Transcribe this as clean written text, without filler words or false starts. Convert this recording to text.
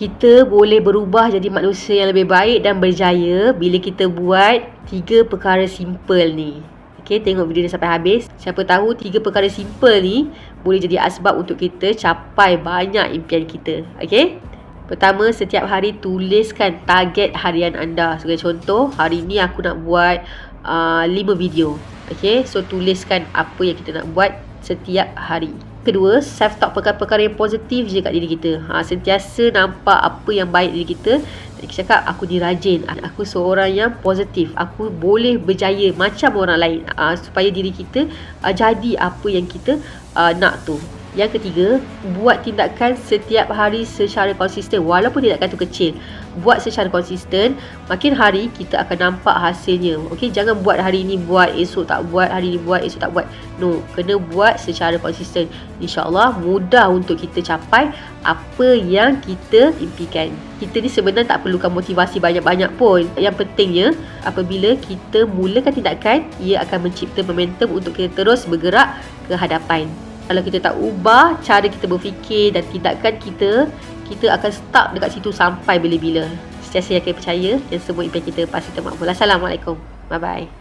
Kita boleh berubah jadi manusia yang lebih baik dan berjaya bila kita buat 3 perkara simple ni. Okey, tengok video ni sampai habis. Siapa tahu 3 perkara simple ni boleh jadi asbab untuk kita capai banyak impian kita. Okey? Pertama, setiap hari tuliskan target harian anda. Sebagai contoh, hari ni aku nak buat 5 video. Okey, so tuliskan apa yang kita nak buat setiap hari. Kedua, self-talk, perkara-perkara yang positif je kat diri kita. Sentiasa nampak apa yang baik diri kita. Dan kita cakap, aku ni rajin, aku seorang yang positif, aku boleh berjaya macam orang lain. Supaya diri kita jadi apa yang kita nak tu. Yang ketiga, buat tindakan setiap hari secara konsisten. Walaupun tindakan tu kecil, buat secara konsisten. Makin hari kita akan nampak hasilnya. Okey, jangan buat hari ni buat, esok tak buat, hari ni buat, esok tak buat. No, kena buat secara konsisten. InsyaAllah mudah untuk kita capai apa yang kita impikan. Kita ni sebenarnya tak perlukan motivasi banyak-banyak pun. Yang pentingnya, apabila kita mulakan tindakan, ia akan mencipta momentum untuk kita terus bergerak ke hadapan. Kalau kita tak ubah cara kita berfikir dan tindakan kita, kita akan stuck dekat situ sampai bila-bila. Sentiasa yakin percaya dan semua impian kita pasti termakbul. Assalamualaikum. Bye-bye.